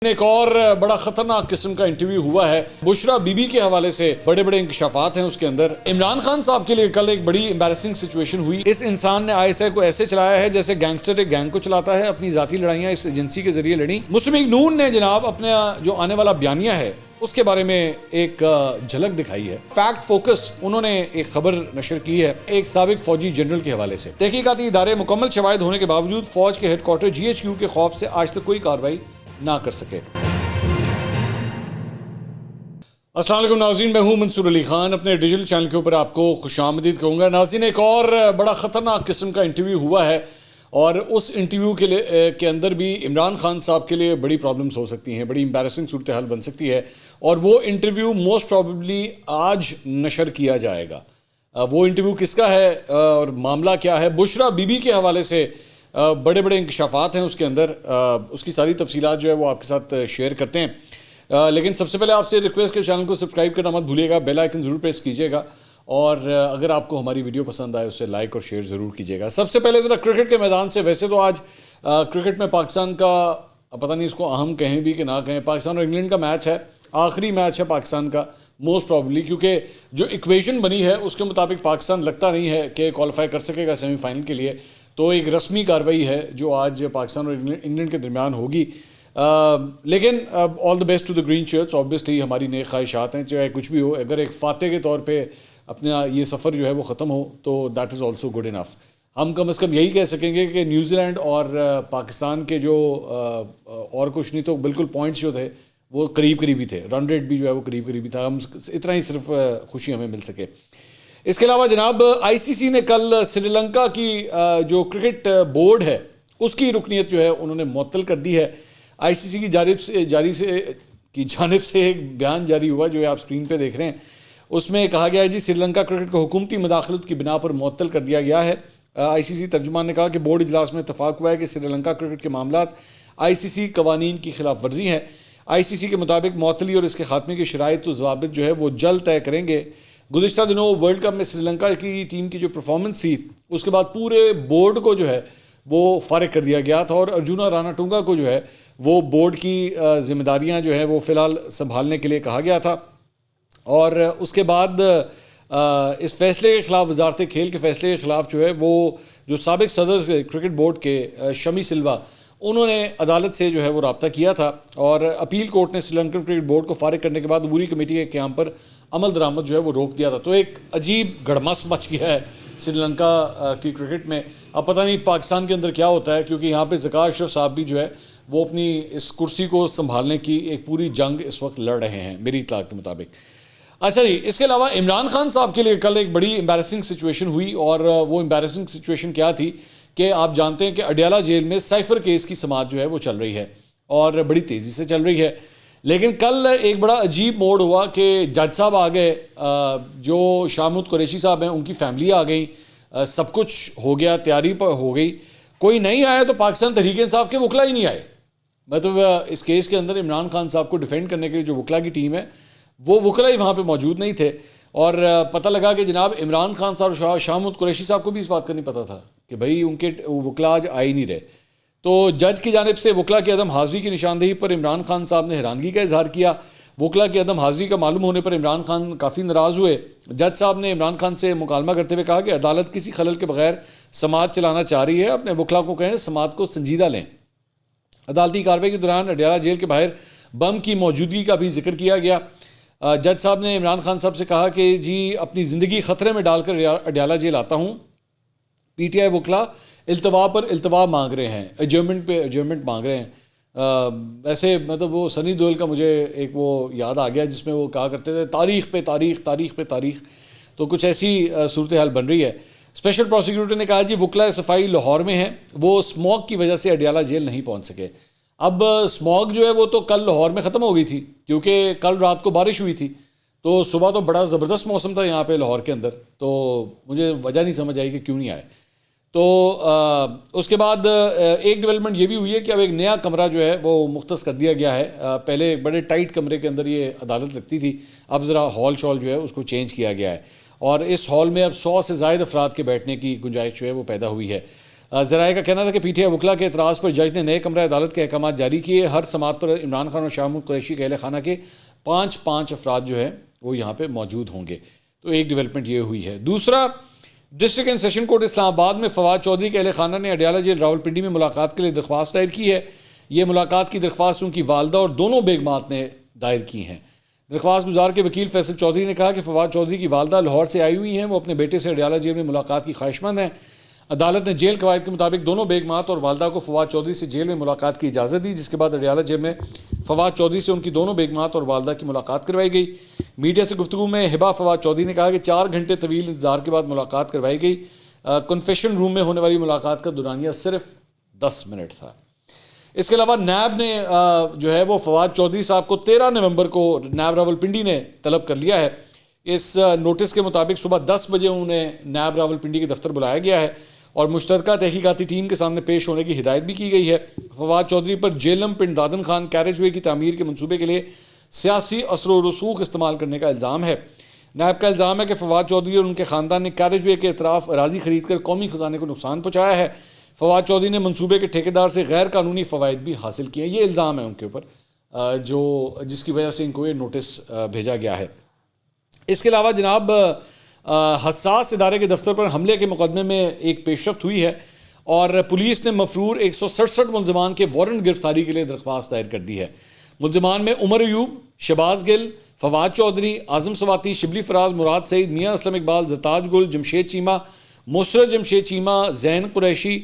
ایک اور بڑا خطرناک قسم کا انٹرویو ہوا ہے بشرا بی بی کے حوالے سے، بڑے بڑے انکشافات ہیں اس کے اندر۔ عمران خان صاحب کے لیے کل ایک بڑی امبیرسنگ سچویشن ہوئی۔ اس انسان نے ISI کو ایسے چلایا ہے جیسے گینگسٹر ایک گینگ کو چلاتا ہے، اپنی ذاتی لڑائیاں اس ایجنسی کے ذریعے لڑیں۔ مسلم لیگ نون نے جناب اپنا جو آنے والا بیانیہ ہے اس کے بارے میں ایک جھلک دکھائی ہے۔ فیکٹ فوکس انہوں نے ایک خبر نشر کی ہے ایک سابق فوجی جنرل کے حوالے سے۔ تحقیقاتی ادارے مکمل شواہد ہونے کے باوجود فوج کے ہیڈ کوارٹر GHQ کے خوف سے آج تک کوئی کارروائی نہ کر سکے۔ السلام علیکم ناظرین، میں ہوں منصور علی خان، اپنے ڈیجیٹل چینل کے اوپر آپ کو خوش آمدید کہوں گا۔ ناظرین، ایک اور بڑا خطرناک قسم کا انٹرویو ہوا ہے اور اس انٹرویو کے اندر بھی عمران خان صاحب کے لیے بڑی پرابلمز ہو سکتی ہیں، بڑی امبیرسنگ صورتحال بن سکتی ہے، اور وہ انٹرویو موسٹ پروبیبلی آج نشر کیا جائے گا۔ وہ انٹرویو کس کا ہے اور معاملہ کیا ہے؟ بشرا بی بی کے حوالے سے بڑے بڑے انکشافات ہیں اس کے اندر، اس کی ساری تفصیلات جو ہے وہ آپ کے ساتھ شیئر کرتے ہیں۔ لیکن سب سے پہلے آپ سے ریکویسٹ کہ چینل کو سبسکرائب کرنا مت بھولیے گا، بیل آئیکن ضرور پریس کیجیے گا، اور اگر آپ کو ہماری ویڈیو پسند آئے اسے لائک اور شیئر ضرور کیجیے گا۔ سب سے پہلے ذرا کرکٹ کے میدان سے، ویسے تو آج کرکٹ میں پاکستان کا پتہ نہیں اس کو اہم کہیں بھی کہ نہ کہیں، پاکستان اور انگلینڈ کا میچ ہے، آخری میچ ہے پاکستان کا موسٹ پرابلی، کیونکہ جو ایکویشن بنی ہے اس کے مطابق پاکستان لگتا نہیں ہے کہ کوالیفائی کر سکے گا سیمی فائنل کے لیے۔ تو ایک رسمی کارروائی ہے جو آج پاکستان اور انگلینڈ کے درمیان ہوگی، لیکن all the best to the green shirts. Obviously ہماری نیک خواہشات ہیں، چاہے کچھ بھی ہو، اگر ایک فاتح کے طور پہ اپنا یہ سفر جو ہے وہ ختم ہو تو that is also good enough. ہم کم از کم یہی کہہ سکیں گے کہ نیوزی لینڈ اور پاکستان کے جو اور کچھ نہیں تو بالکل پوائنٹس جو تھے وہ قریب قریب ہی تھے، رن ریٹ بھی جو ہے وہ قریب قریب ہی تھا، ہم اتنا ہی صرف خوشی ہمیں مل سکے۔ اس کے علاوہ جناب ICC نے کل سری لنکا کی جو کرکٹ بورڈ ہے اس کی رکنیت جو ہے انہوں نے معطل کر دی ہے۔ ICC کی جانب سے ایک بیان جاری ہوا جو آپ اسکرین پہ دیکھ رہے ہیں، اس میں کہا گیا ہے جی سری لنکا کرکٹ کو حکومتی مداخلت کی بنا پر معطل کر دیا گیا ہے۔ ICC ترجمان نے کہا کہ بورڈ اجلاس میں اتفاق ہوا ہے کہ سری لنکا کرکٹ کے معاملات ICC قوانین کی خلاف ورزی ہیں۔ ICC کے مطابق معطلی اور اس کے خاتمے کی شرائط و ضوابط جو ہے وہ جلد طے کریں گے۔ گزشتہ دنوں ورلڈ کپ میں سری لنکا کی ٹیم کی جو پرفارمنس تھی اس کے بعد پورے بورڈ کو جو ہے وہ فارغ کر دیا گیا تھا، اور ارجنا رانا ٹونگا کو جو ہے وہ بورڈ کی ذمہ داریاں جو ہیں وہ فی الحال سنبھالنے کے لیے کہا گیا تھا۔ اور اس کے بعد اس فیصلے کے خلاف، وزارت کھیل کے فیصلے کے خلاف جو ہے وہ جو سابق صدر کرکٹ بورڈ کے شمی سلوا، انہوں نے عدالت سے جو ہے وہ رابطہ کیا تھا، اور اپیل کورٹ نے سری لنکن کرکٹ بورڈ کو فارغ کرنے کے بعد عبوری کمیٹی کے قیام پر عمل درآمد جو ہے وہ روک دیا تھا۔ تو ایک عجیب گڑمس مچ گیا ہے سری لنکا کی کرکٹ میں۔ اب پتہ نہیں پاکستان کے اندر کیا ہوتا ہے، کیونکہ یہاں پہ ذکا اشرف صاحب بھی جو ہے وہ اپنی اس کرسی کو سنبھالنے کی ایک پوری جنگ اس وقت لڑ رہے ہیں میری اطلاع کے مطابق۔ اچھا جی، اس کے علاوہ عمران خان صاحب کے لیے کل ایک بڑی امبیرسنگ سچویشن ہوئی، اور وہ امبیرسنگ سچویشن کیا تھی کہ آپ جانتے ہیں کہ اڈیالہ جیل میں سائفر کیس کی سماعت جو ہے وہ چل رہی ہے اور بڑی تیزی سے چل رہی ہے، لیکن کل ایک بڑا عجیب موڑ ہوا کہ جج صاحب آ گئے، جو شاہ محمود قریشی صاحب ہیں ان کی فیملی آ گئی، سب کچھ ہو گیا، تیاری پر ہو گئی، کوئی نہیں آیا تو پاکستان تحریک انصاف کے وکلا ہی نہیں آئے۔ مطلب اس کیس کے اندر عمران خان صاحب کو ڈیفینڈ کرنے کے لیے جو وکلا کی ٹیم ہے وہ وکلا ہی وہاں پہ موجود نہیں تھے، اور پتہ لگا کہ جناب عمران خان صاحب اور شاہ محمود قریشی صاحب کو بھی اس بات کا نہیں پتہ تھا کہ بھائی ان کے وکلا آج آ ہی نہیں رہے۔ تو جج کی جانب سے وکلا کی عدم حاضری کی نشاندہی پر عمران خان صاحب نے حیرانگی کا اظہار کیا۔ وکلا کی عدم حاضری کا معلوم ہونے پر عمران خان کافی ناراض ہوئے۔ جج صاحب نے عمران خان سے مکالمہ کرتے ہوئے کہا کہ عدالت کسی خلل کے بغیر سماعت چلانا چاہ رہی ہے، اپنے وکلا کو کہیں سماعت کو سنجیدہ لیں۔ عدالتی کارروائی کے دوران اڈیالہ جیل کے باہر بم کی موجودگی کا بھی ذکر کیا گیا۔ جج صاحب نے عمران خان صاحب سے کہا کہ جی اپنی زندگی خطرے میں ڈال کر اڈیالہ جیل آتا ہوں۔ PTI وکلا التوا پر التوا مانگ رہے ہیں، ایڈجرنمنٹ پہ ایڈجرنمنٹ مانگ رہے ہیں۔ ویسے مطلب وہ سنی دیول کا مجھے ایک وہ یاد آ گیا جس میں وہ کہا کرتے تھے تاریخ پہ تاریخ، تاریخ پہ تاریخ، تو کچھ ایسی صورتحال بن رہی ہے۔ اسپیشل پروسیکیوٹر نے کہا جی وکلا صفائی لاہور میں ہیں، وہ اسموگ کی وجہ سے اڈیالہ جیل نہیں پہنچ سکے۔ اب اسموگ جو ہے وہ تو کل لاہور میں ختم ہو گئی تھی، کیونکہ کل رات کو بارش ہوئی تھی، تو صبح تو بڑا زبردست موسم تھا یہاں پہ لاہور کے اندر، تو مجھے وجہ نہیں سمجھ آئی کہ کیوں نہیں آئے۔ تو اس کے بعد ایک ڈیولپمنٹ یہ بھی ہوئی ہے کہ اب ایک نیا کمرہ جو ہے وہ مختص کر دیا گیا ہے۔ پہلے ایک بڑے ٹائٹ کمرے کے اندر یہ عدالت لگتی تھی، اب ذرا ہال شال جو ہے اس کو چینج کیا گیا ہے، اور اس ہال میں اب 100 سے زائد افراد کے بیٹھنے کی گنجائش جو ہے وہ پیدا ہوئی ہے۔ ذرائع کا کہنا تھا کہ پی ٹی آئی وکلا کے اعتراض پر جج نے نئے کمرہ عدالت کے احکامات جاری کیے. ہر سماعت پر عمران خان اور شاہ محمود قریشی کے اہل خانہ کے 5 افراد جو ہے وہ یہاں پہ موجود ہوں گے. تو ایک ڈیولپمنٹ یہ ہوئی ہے. دوسرا، ڈسٹرکٹ اینڈ سیشن کورٹ اسلام آباد میں فواد چودھری کے اہل خانہ نے اڈیالہ جیل راولپنڈی میں ملاقات کے لیے درخواست دائر کی ہے. یہ ملاقات کی درخواست ان کی والدہ اور دونوں بیگمات نے دائر کی ہیں. درخواست گزار کے وکیل فیصل چودھری نے کہا کہ فواد چودھری کی والدہ لاہور سے آئی ہوئی ہیں. وہ اپنے بیٹے سے اڈیالہ جیل میں ملاقات کی خواہشمند ہیں. عدالت نے جیل قواعد کے مطابق دونوں بیگمات اور والدہ کو فواد چودھری سے جیل میں ملاقات کی اجازت دی، جس کے بعد اڈیالہ جیل میں فواد چودھری سے ان کی دونوں بیگمات اور والدہ کی ملاقات کروائی گئی. میڈیا سے گفتگو میں ہبا فواد چودھری نے کہا کہ 4 گھنٹے طویل انتظار کے بعد ملاقات کروائی گئی. کنفیشن روم میں ہونے والی ملاقات کا دورانیہ صرف 10 منٹ تھا. اس کے علاوہ نیب نے جو ہے وہ فواد چودھری صاحب کو 13 نومبر کو نیب راولپنڈی نے طلب کر لیا ہے. اس نوٹس کے مطابق صبح 10 بجے انہیں نیب راولپنڈی کے دفتر بلایا گیا ہے اور مشترکہ تحقیقاتی ٹیم کے سامنے پیش ہونے کی ہدایت بھی کی گئی ہے. فواد چودھری پر جیلم پنڈ دادن خان کیریج وے کی تعمیر کے منصوبے کے لیے سیاسی اثر و رسوخ استعمال کرنے کا الزام ہے. نیب کا الزام ہے کہ فواد چودھری اور ان کے خاندان نے کیریج وے کے اطراف اراضی خرید کر قومی خزانے کو نقصان پہنچایا ہے. فواد چودھری نے منصوبے کے ٹھیکیدار سے غیر قانونی فوائد بھی حاصل کیے ہیں. یہ الزام ہے ان کے اوپر جس کی وجہ سے ان کو یہ نوٹس بھیجا گیا ہے. اس کے علاوہ جناب حساس ادارے کے دفتر پر حملے کے مقدمے میں ایک پیش رفت ہوئی ہے اور پولیس نے مفرور 167 ملزمان کے وارنٹ گرفتاری کے لیے درخواست دائر کر دی ہے. ملزمان میں عمر ایوب، شہباز گل، فواد چودھری، اعظم سواتی، شبلی فراز، مراد سعید، میاں اسلم اقبال، زرتاج گل، جمشید چیمہ، مسرت جمشید چیمہ، زین قریشی،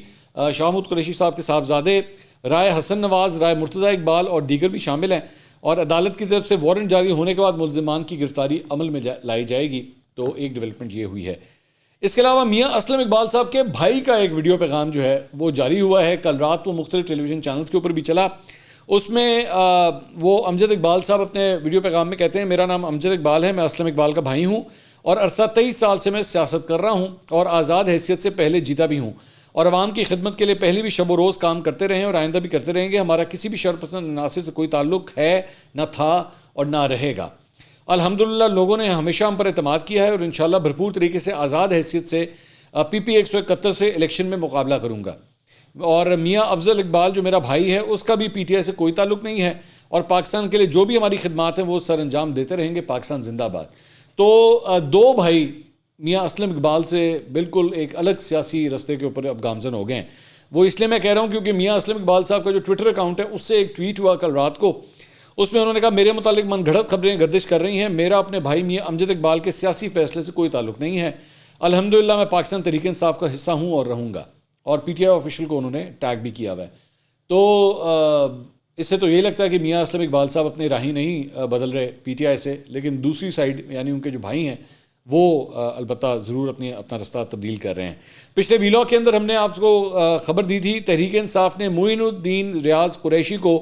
شاہ محمود قریشی صاحب کے صاحبزادے، رائے حسن نواز، رائے مرتضیٰ اقبال اور دیگر بھی شامل ہیں. اور عدالت کی طرف سے وارنٹ جاری ہونے کے بعد ملزمان کی گرفتاری عمل میں لائی جائے گی. تو ایک ڈیولپمنٹ یہ ہوئی ہے. اس کے علاوہ میاں اسلم اقبال صاحب کے بھائی کا ایک ویڈیو پیغام جو ہے وہ جاری ہوا ہے. کل رات وہ مختلف ٹیلی ویژن چینلز کے اوپر بھی چلا. اس میں وہ امجد اقبال صاحب اپنے ویڈیو پیغام میں کہتے ہیں، میرا نام امجد اقبال ہے، میں اسلم اقبال کا بھائی ہوں اور عرصہ 23 سال سے میں سیاست کر رہا ہوں اور آزاد حیثیت سے پہلے جیتا بھی ہوں اور عوام کی خدمت کے لیے پہلے بھی شب و روز کام کرتے رہے ہیں اور آئندہ بھی کرتے رہیں گے. ہمارا کسی بھی شرپسند عناصر سے کوئی تعلق ہے نہ تھا اور نہ رہے گا. الحمدللہ لوگوں نے ہمیشہ ہم پر اعتماد کیا ہے اور انشاءاللہ بھرپور طریقے سے آزاد حیثیت سے پی پی 171 سے الیکشن میں مقابلہ کروں گا. اور میاں افضل اقبال جو میرا بھائی ہے اس کا بھی پی ٹی آئی سے کوئی تعلق نہیں ہے اور پاکستان کے لیے جو بھی ہماری خدمات ہیں وہ سر انجام دیتے رہیں گے. پاکستان زندہ باد. تو 2 بھائی میاں اسلم اقبال سے بالکل ایک الگ سیاسی رستے کے اوپر اب گامزن ہو گئے ہیں. وہ اس لیے میں کہہ رہا ہوں کیونکہ میاں اسلم اقبال صاحب کا جو ٹویٹر اکاؤنٹ ہے اس سے ایک ٹویٹ ہوا کل رات کو. اس میں انہوں نے کہا میرے متعلق من گھڑت خبریں گردش کر رہی ہیں، میرا اپنے بھائی میاں امجد اقبال کے سیاسی فیصلے سے کوئی تعلق نہیں ہے. الحمدللہ میں پاکستان تحریک انصاف کا حصہ ہوں اور رہوں گا. اور پی ٹی آئی آفیشل کو انہوں نے ٹیگ بھی کیا ہوا ہے. تو اس سے تو یہ لگتا ہے کہ میاں اسلم اقبال صاحب اپنے راہی نہیں بدل رہے پی ٹی آئی سے، لیکن دوسری سائڈ یعنی ان کے جو بھائی ہیں وہ البتہ ضرور اپنا رستہ تبدیل کر رہے ہیں. پچھلے ویلاگ کے اندر ہم نے آپ کو خبر دی تھی تحریک انصاف نے معین الدین ریاض قریشی کو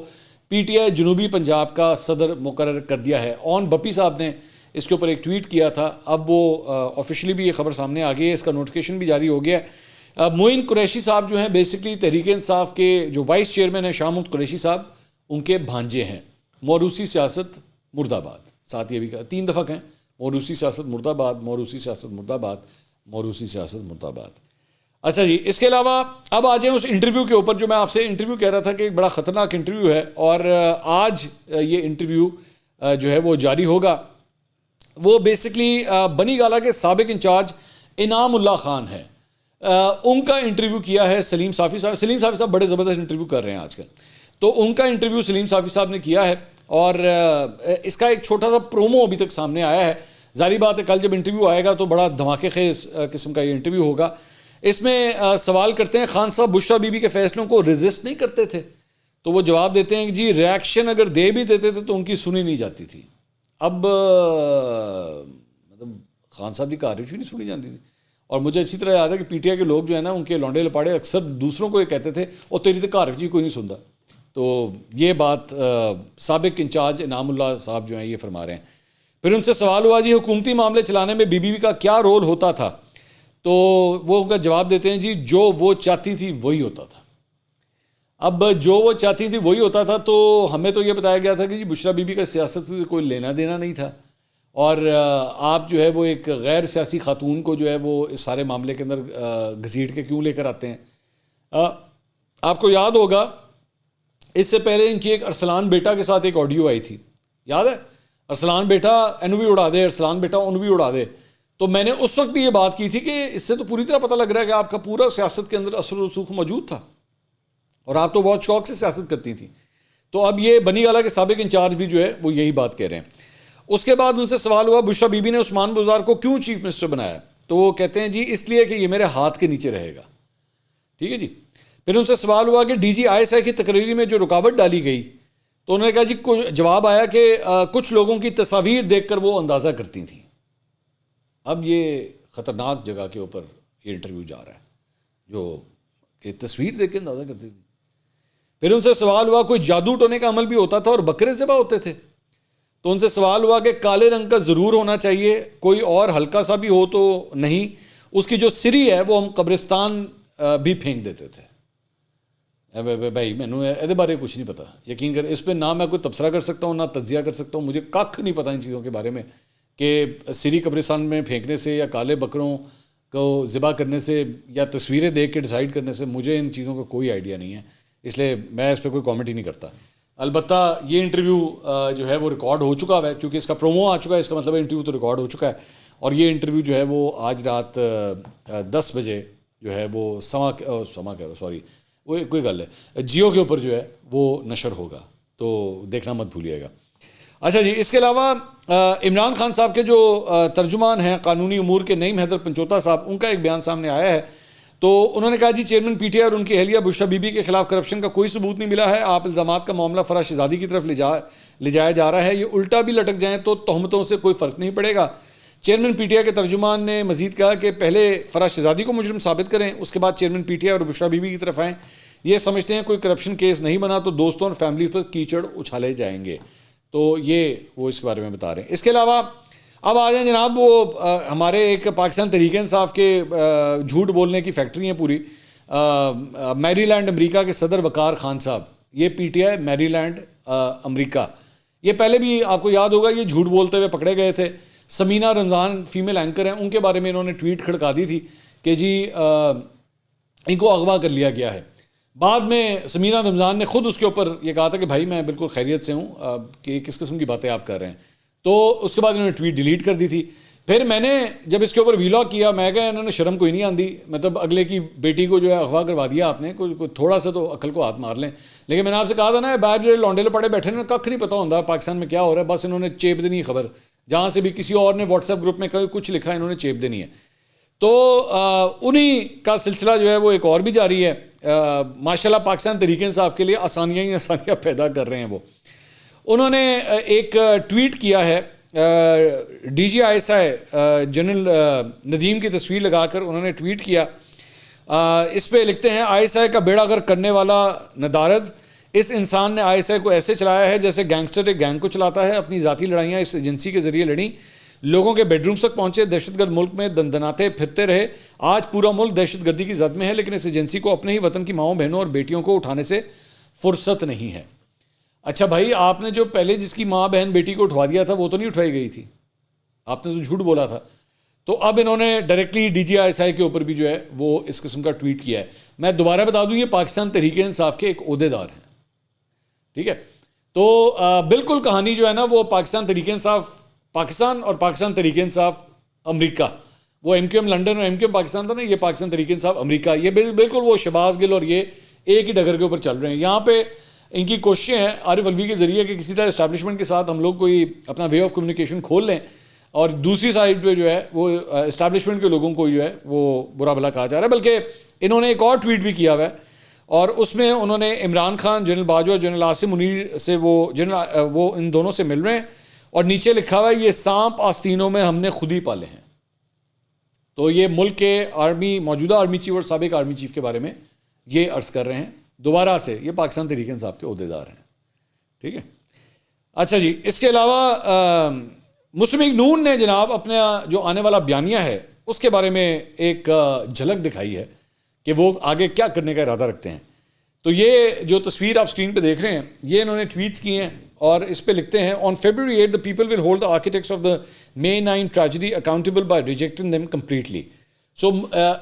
پی ٹی آئی جنوبی پنجاب کا صدر مقرر کر دیا ہے. اون بپی صاحب نے اس کے اوپر ایک ٹویٹ کیا تھا. اب وہ آفیشلی بھی یہ خبر سامنے آ گئی ہے، اس کا نوٹیفیکیشن بھی جاری ہو گیا ہے. معین قریشی صاحب جو ہیں بیسکلی تحریک انصاف کے جو وائس چیئرمین ہیں شاہ محمود قریشی صاحب، ان کے بھانجے ہیں. موروثی سیاست مرد آباد. ساتھ یہ بھی کہا 3 دفعہ کہیں موروثی سیاست مرد آباد، موروثی سیاست مرد آباد، موروثی سیاست مرد آباد. اچھا جی، اس کے علاوہ اب آ جائیں اس انٹرویو کے اوپر جو میں آپ سے انٹرویو کہہ رہا تھا کہ ایک بڑا خطرناک انٹرویو ہے اور آج یہ انٹرویو جو ہے وہ جاری ہوگا. وہ بیسکلی بنی گالہ کے سابق انچارج انعام اللہ خان ہے. ان کا انٹرویو کیا ہے سلیم صافی صاحب. سلیم صافی صاحب بڑے زبردست انٹرویو کر رہے ہیں آج کل. تو ان کا انٹرویو سلیم صافی صاحب نے کیا ہے اور اس کا ایک چھوٹا سا پرومو ابھی تک سامنے آیا ہے. ظاہری بات ہے کل جب انٹرویو آئے گا تو بڑا دھماکے خیز قسم کا یہ انٹرویو ہوگا. اس میں سوال کرتے ہیں خان صاحب بشریٰ بی بی کے فیصلوں کو ریزسٹ نہیں کرتے تھے؟ تو وہ جواب دیتے ہیں کہ جی ریاکشن اگر دے بھی دیتے تھے تو ان کی سنی نہیں جاتی تھی. اب مطلب خان صاحب کی کاریش بھی نہیں سنی جاتی تھی. اور مجھے اچھی طرح یاد ہے کہ پی ٹی آئی کے لوگ جو ہے نا ان کے لونڈے لپاڑے اکثر دوسروں کو یہ کہتے تھے اور تیری تو کاریش جی کوئی نہیں سنتا. تو یہ بات سابق انچارج انعام اللہ صاحب جو ہیں یہ فرما رہے ہیں. پھر ان سے سوال ہوا جی حکومتی معاملے چلانے میں بی بی کا کیا رول ہوتا تھا؟ تو وہ ان کا جواب دیتے ہیں جی جو وہ چاہتی تھی وہی ہوتا تھا. اب جو وہ چاہتی تھی وہی ہوتا تھا تو ہمیں تو یہ بتایا گیا تھا کہ جی بشریٰ بی بی کا سیاست سے کوئی لینا دینا نہیں تھا اور آپ جو ہے وہ ایک غیر سیاسی خاتون کو جو ہے وہ اس سارے معاملے کے اندر گھسیٹ کے کیوں لے کر آتے ہیں. آپ کو یاد ہوگا اس سے پہلے ان کی ایک ارسلان بیٹا کے ساتھ ایک آڈیو آئی تھی, یاد ہے؟ ارسلان بیٹا اینو بھی اڑا دے, ارسلان بیٹا انو بھی اڑا دے. تو میں نے اس وقت بھی یہ بات کی تھی کہ اس سے تو پوری طرح پتہ لگ رہا ہے کہ آپ کا پورا سیاست کے اندر اثر و رسوخ موجود تھا اور آپ تو بہت شوق سے سیاست کرتی تھیں. تو اب یہ بنی گالہ کے سابق انچارج بھی جو ہے وہ یہی بات کہہ رہے ہیں. اس کے بعد ان سے سوال ہوا بشریٰ بی بی نے عثمان بزدار کو کیوں چیف منسٹر بنایا؟ تو وہ کہتے ہیں جی اس لیے کہ یہ میرے ہاتھ کے نیچے رہے گا. ٹھیک ہے جی. پھر ان سے سوال ہوا کہ ڈی جی آئی ایس آئی کی تقرری میں جو رکاوٹ ڈالی گئی, تو انہوں نے کہا جی جواب آیا کہ کچھ لوگوں کی تصاویر دیکھ کر وہ اندازہ کرتی تھیں. اب یہ خطرناک جگہ کے اوپر یہ انٹرویو جا رہا ہے جو کہ تصویر دیکھ کے اندازہ کرتی تھی. پھر ان سے سوال ہوا کوئی جادو ٹونے کا عمل بھی ہوتا تھا اور بکرے ذبح ہوتے تھے؟ تو ان سے سوال ہوا کہ کالے رنگ کا ضرور ہونا چاہیے, کوئی اور ہلکا سا بھی ہو تو نہیں, اس کی جو سری ہے وہ ہم قبرستان بھی پھینک دیتے تھے. بھائی میں نے یہ بارے کچھ نہیں پتا, یقین کر اس پہ نہ میں کوئی تبصرہ کر سکتا ہوں نہ تجزیہ کر سکتا ہوں, مجھے کھ نہیں پتا ان چیزوں کے بارے میں کہ سری قبرستان میں پھینکنے سے یا کالے بکروں کو ذبح کرنے سے یا تصویریں دیکھ کے ڈیسائیڈ کرنے سے مجھے ان چیزوں کا کوئی آئیڈیا نہیں ہے, اس لیے میں اس پہ کوئی کامنٹ ہی نہیں کرتا. البتہ یہ انٹرویو جو ہے وہ ریکارڈ ہو چکا ہے کیونکہ اس کا پرومو آ چکا ہے, اس کا مطلب انٹرویو تو ریکارڈ ہو چکا ہے, اور یہ انٹرویو جو ہے وہ آج رات 10 بجے جو ہے وہ وہ کوئی گل ہے جیو کے اوپر جو ہے وہ نشر ہوگا, تو دیکھنا مت بھولیے گا. اچھا جی, اس کے علاوہ عمران خان صاحب کے جو ترجمان ہیں قانونی امور کے نعیم حیدر پنچوتا صاحب, ان کا ایک بیان سامنے آیا ہے. تو انہوں نے کہا جی چیئرمین پی ٹی آئی اور ان کی اہلیہ بشریٰ بی بی کے خلاف کرپشن کا کوئی ثبوت نہیں ملا ہے. آپ الزامات کا معاملہ فرح شہزادی کی طرف لے جایا جا رہا ہے, یہ الٹا بھی لٹک جائیں تو تہمتوں سے کوئی فرق نہیں پڑے گا. چیئرمین پی ٹی آئی کے ترجمان نے مزید کہا کہ پہلے فرح شہزادی کو مجرم ثابت کریں, اس کے بعد چیئرمین پی ٹی آئی اور بشریٰ بی بی کی طرف آئیں. یہ سمجھتے ہیں کوئی کرپشن کیس نہیں بنا تو دوستوں اور فیملی پر کیچڑ اچھالے جائیں گے. تو یہ وہ اس کے بارے میں بتا رہے ہیں. اس کے علاوہ اب آ جائیں جناب, وہ ہمارے ایک پاکستان تحریک انصاف کے جھوٹ بولنے کی فیکٹری ہیں پوری. میری لینڈ امریکہ کے صدر وقار خان صاحب, یہ پی ٹی آئی میری لینڈ امریکہ, یہ پہلے بھی آپ کو یاد ہوگا یہ جھوٹ بولتے ہوئے پکڑے گئے تھے. سمینہ رمضان فیمیل اینکر ہیں, ان کے بارے میں انہوں نے ٹویٹ کھڑکا دی تھی کہ جی ان کو اغوا کر لیا گیا ہے. بعد میں سمینہ رمضان نے خود اس کے اوپر یہ کہا تھا کہ بھائی میں بالکل خیریت سے ہوں, کہ کس قسم کی باتیں آپ کر رہے ہیں. تو اس کے بعد انہوں نے ٹویٹ ڈیلیٹ کر دی تھی. پھر میں نے جب اس کے اوپر ویلاگ کیا, میں کہا انہوں نے شرم کوئی نہیں آندی, مطلب اگلے کی بیٹی کو جو ہے اغوا کروا دیا آپ نے, کوئی تھوڑا سا تو عقل کو ہاتھ مار لیں. لیکن میں نے آپ سے کہا تھا نا, باہر جو لونڈے پڑے بیٹھے نا, کھ نہیں پتہ ہوتا پاکستان میں کیا ہو رہا ہے, بس انہوں نے چیپ دینی خبر, جہاں سے بھی کسی اور نے واٹس ایپ گروپ میں کچھ لکھا انہوں نے چیپ دینی ہے. تو انہی کا سلسلہ جو ہے وہ ایک اور بھی جاری ہے. ماشاءاللہ پاکستان تحریک انصاف کے لیے آسانیاں ہی آسانیاں پیدا کر رہے ہیں. وہ انہوں نے ایک ٹویٹ کیا ہے, D G I S I general Nadeem کی تصویر لگا کر انہوں نے ٹویٹ کیا. اس پہ لکھتے ہیں آئی ایس آئی کا بیڑا غرق کرنے والا ندارد, اس انسان نے آئی ایس آئی کو ایسے چلایا ہے جیسے گینگسٹر ایک گینگ کو چلاتا ہے. اپنی ذاتی لڑائیاں اس ایجنسی کے ذریعے لڑیں, لوگوں کے بیڈ رومز تک پہنچے, دہشت گرد ملک میں دندناتے پھرتے رہے. آج پورا ملک دہشت گردی کی زد میں ہے, لیکن اس ایجنسی کو اپنے ہی وطن کی ماؤں بہنوں اور بیٹیوں کو اٹھانے سے فرصت نہیں ہے. اچھا بھائی, آپ نے جو پہلے جس کی ماں بہن بیٹی کو اٹھوا دیا تھا وہ تو نہیں اٹھوائی گئی تھی, آپ نے تو جھوٹ بولا تھا. تو اب انہوں نے directly D G I S I کے اوپر بھی جو ہے وہ اس قسم کا ٹویٹ کیا ہے. میں دوبارہ بتا دوں, یہ پاکستان تحریک انصاف کے ایک عہدیدار ہیں. ٹھیک ہے, تو بالکل کہانی جو ہے نا وہ پاکستان تحریک انصاف پاکستان اور پاکستان تحریک انصاف امریکہ, وہ ایم کیو ایم لنڈن اور ایم کیو ایم پاکستان تھا نا, یہ پاکستان تحریک انصاف امریکہ, یہ بالکل وہ شہباز گل اور یہ ایک ہی ڈگر کے اوپر چل رہے ہیں. یہاں پہ ان کی کوششیں ہیں عارف الوی کے ذریعے کہ کسی طرح اسٹیبلشمنٹ کے ساتھ ہم لوگ کوئی اپنا وے آف کمیونیکیشن کھول لیں, اور دوسری سائڈ پہ جو ہے وہ اسٹیبلشمنٹ کے لوگوں کو جو ہے وہ برا بھلا کہا جا رہا ہے. بلکہ انہوں نے ایک اور ٹویٹ بھی کیا ہوا ہے, اور اس میں انہوں نے عمران خان, جنرل باجوہ, جنرل عاصم منیر سے وہ ان دونوں سے مل رہے ہیں, اور نیچے لکھا ہوا ہے یہ سانپ آستینوں میں ہم نے خود ہی پالے ہیں. تو یہ ملک کے آرمی, موجودہ آرمی چیف اور سابق آرمی چیف کے بارے میں یہ عرض کر رہے ہیں. دوبارہ سے یہ پاکستان تحریک انصاف کے عہدیدار ہیں. ٹھیک ہے. اچھا جی, اس کے علاوہ مسلم لیگ نون نے جناب اپنا جو آنے والا بیانیہ ہے اس کے بارے میں ایک جھلک دکھائی ہے کہ وہ آگے کیا کرنے کا ارادہ رکھتے ہیں. تو یہ جو تصویر آپ اسکرین پہ دیکھ رہے ہیں یہ انہوں نے ٹویٹس کی ہیں, اور اس پہ لکھتے ہیں آن February 8 the people will hold the architects of the May 9 tragedy accountable by rejecting them completely. So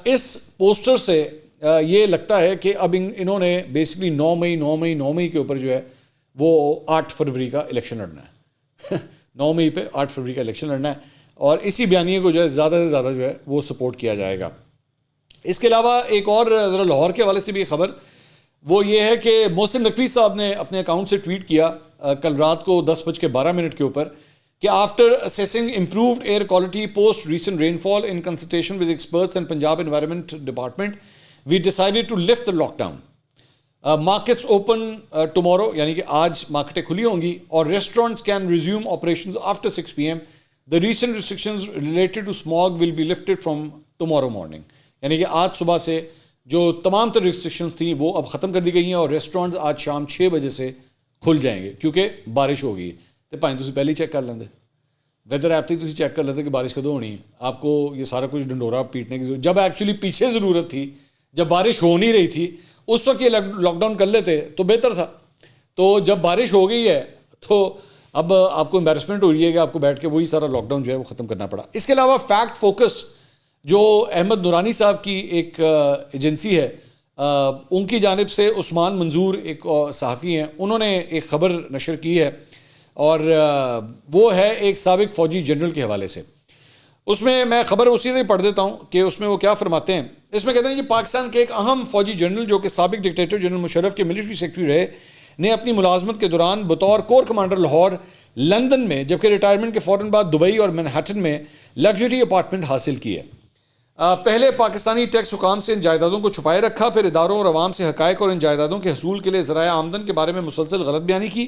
us poster سے یہ لگتا ہے کہ اب انہوں نے بیسکلی 9 مئی کے اوپر جو ہے وہ 8 فروری کا الیکشن لڑنا ہے 9 مئی پہ 8 فروری کا الیکشن لڑنا ہے، اور اسی بیانیے کو جو ہے زیادہ سے زیادہ جو ہے وہ سپورٹ کیا جائے گا۔ اس کے علاوہ ایک اور ذرا لاہور کے حوالے سے بھی خبر وہ یہ ہے کہ محسن نقوی صاحب نے اپنے اکاؤنٹ سے ٹویٹ کیا کل رات کو 10:12 کے اوپر کہ after assessing improved air quality post recent rainfall in consultation with experts and Punjab environment department we decided to lift the lockdown. Markets open tomorrow, یعنی کہ آج مارکیٹیں کھلی ہوں گی، اور restaurants can resume operations after 6 PM۔ The recent restrictions related to smog will be lifted from tomorrow morning, یعنی کہ آج صبح سے جو تمام تر ریسٹرکشنز تھیں وہ اب ختم کر دی گئی ہیں، اور ریسٹورینٹس آج شام 6 بجے سے کھل جائیں گے کیونکہ بارش ہو گئی ہے۔ تو بھائی تسی پہلے ہی چیک کر لیندے، ویدر ایپ تھی تسی چیک کر لیتے کہ بارش کدوں ہونی ہے، آپ کو یہ سارا کچھ ڈنڈورا پیٹنے کی ضرورت، جب ایکچولی پیچھے ضرورت تھی، جب بارش ہو نہیں رہی تھی اس وقت یہ لاک ڈاؤن کر لیتے تو بہتر تھا۔ تو جب بارش ہو گئی ہے تو اب آپ کو امبیرسمنٹ ہو رہی ہے کہ آپ کو بیٹھ کے وہی سارا لاک ڈاؤن جو ہے وہ ختم کرنا پڑا۔ اس کے علاوہ فیکٹ فوکس جو احمد نورانی صاحب کی ایک ایجنسی ہے، ان کی جانب سے عثمان منظور ایک صحافی ہیں، انہوں نے ایک خبر نشر کی ہے، اور وہ ہے ایک سابق فوجی جنرل کے حوالے سے۔ اس میں خبر اسی سے پڑھ دیتا ہوں کہ اس میں وہ کیا فرماتے ہیں۔ اس میں کہتے ہیں کہ پاکستان کے ایک اہم فوجی جنرل جو کہ سابق ڈکٹیٹر جنرل مشرف کے ملٹری سیکرٹری رہے نے اپنی ملازمت کے دوران بطور کور کمانڈر لاہور، لندن میں، جبکہ ریٹائرمنٹ کے فوراً بعد دبئی اور مینہٹن میں لگژری اپارٹمنٹ حاصل کیے۔ پہلے پاکستانی ٹیکس حکام سے ان جائیدادوں کو چھپائے رکھا، پھر اداروں اور عوام سے حقائق اور ان جائیدادوں کے حصول کے لیے ذرائع آمدن کے بارے میں مسلسل غلط بیانی کی۔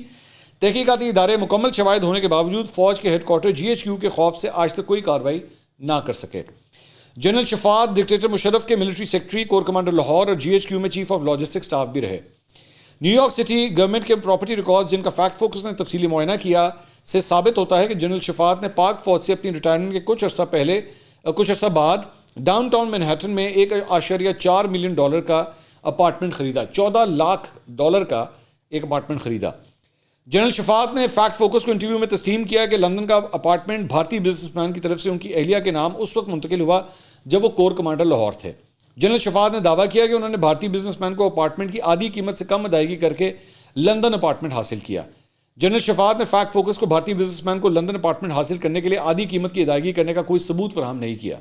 تحقیقاتی ادارے مکمل شواہد ہونے کے باوجود فوج کے ہیڈ کوارٹر GHQ کے خوف سے آج تک کوئی کارروائی نہ کر سکے۔ جنرل شفاعت ڈکٹیٹر مشرف کے military secretary, corps commander Lahore اور GHQ میں چیف آف لاجسٹک سٹاف بھی رہے۔ نیو یارک سٹی گورنمنٹ کے پراپرٹی ریکارڈز جن کا فیکٹ فوکس نے تفصیلی معائنہ کیا سے ثابت ہوتا ہے کہ جنرل شفاعت نے پاک فوج سے اپنی ریٹائرمنٹ کے کچھ عرصہ بعد ڈاؤن ٹاؤن مینہٹن میں $1.4 ملین کا اپارٹمنٹ خریدا، $14 لاکھ کا ایک اپارٹمنٹ خریدا۔ جنرل شفاعت نے فیکٹ فوکس کو انٹرویو میں تسلیم کیا کہ لندن کا اپارٹمنٹ بھارتی بزنس مین کی طرف سے ان کی اہلیہ کے نام اس وقت منتقل ہوا جب وہ کور کمانڈر لاہور تھے۔ جنرل شفاعت نے دعویٰ کیا کہ انہوں نے بھارتی بزنس مین کو اپارٹمنٹ کی آدھی قیمت سے کم ادائیگی کر کے لندن اپارٹمنٹ حاصل کیا۔ جنرل شفاعت نے فیکٹ فوکس کو بھارتی بزنس مین کو لندن اپارٹمنٹ حاصل کرنے کے لیے آدھی قیمت کی ادائیگی کرنے کا کوئی ثبوت فراہم نہیں کیا۔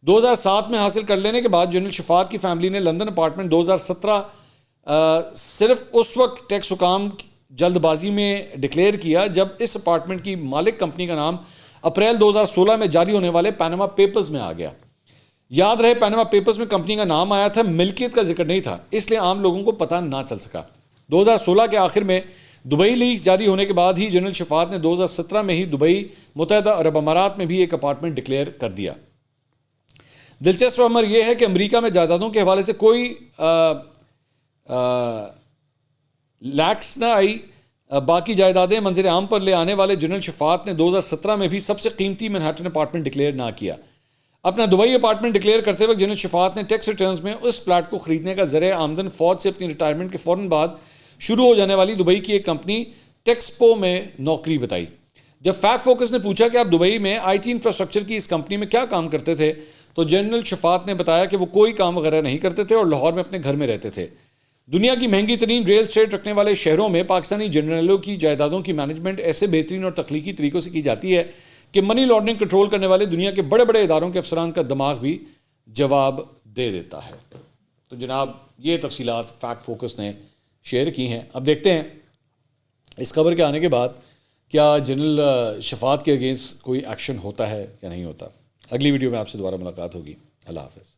2007 میں حاصل کر لینے کے بعد جنرل شفاعت کی فیملی نے لندن اپارٹمنٹ 2017 صرف اس وقت ٹیکس حکام جلد بازی میں ڈکلیئر کیا جب اس اپارٹمنٹ کی مالک کمپنی کا نام اپریل 2016 میں جاری ہونے والے پیناما پیپرز میں آ گیا۔ یاد رہے پیناما پیپرز میں کمپنی کا نام آیا تھا، ملکیت کا ذکر نہیں تھا، اس لیے عام لوگوں کو پتہ نہ چل سکا۔ 2016 کے آخر میں دبئی لیز جاری ہونے کے بعد ہی جنرل شفاعت نے 2017 میں ہی دبئی، متحدہ عرب امارات میں بھی ایک اپارٹمنٹ ڈکلیئر کر دیا۔ دلچسپ امر یہ ہے کہ امریکہ میں جائیدادوں کے حوالے سے کوئی لیکس نہ آئی۔ باقی جائیدادیں منظر عام پر لے آنے والے جنرل شفاعت نے 2017 میں بھی سب سے قیمتی مینہٹن اپارٹمنٹ ڈکلیئر نہ کیا۔ اپنا دبئی اپارٹمنٹ ڈکلیئر کرتے وقت جنرل شفاعت نے ٹیکس ریٹرنز میں اس فلیٹ کو خریدنے کا ذریعہ آمدن فوج سے اپنی ریٹائرمنٹ کے فوراً بعد شروع ہو جانے والی دبئی کی ایک کمپنی ٹیکسپو میں نوکری بتائی۔ جب فیکٹ فوکس نے پوچھا کہ آپ دبئی میں IT انفراسٹرکچر کی اس کمپنی میں کیا کام کرتے تھے تو جنرل شفاعت نے بتایا کہ وہ کوئی کام وغیرہ نہیں کرتے تھے اور لاہور میں اپنے گھر میں رہتے تھے۔ دنیا کی مہنگی ترین ریل اسٹیٹ رکھنے والے شہروں میں پاکستانی جنرلوں کی جائیدادوں کی مینجمنٹ ایسے بہترین اور تخلیقی طریقوں سے کی جاتی ہے کہ منی لانڈرنگ کنٹرول کرنے والے دنیا کے بڑے بڑے اداروں کے افسران کا دماغ بھی جواب دے دیتا ہے۔ تو جناب یہ تفصیلات فیکٹ فوکس نے شیئر کی ہیں۔ اب دیکھتے ہیں اس خبر کے آنے کے بعد کیا جنرل شفاعت کے اگینسٹ کوئی ایکشن ہوتا ہے یا نہیں ہوتا۔ اگلی ویڈیو میں آپ سے دوبارہ ملاقات ہوگی۔ اللہ حافظ۔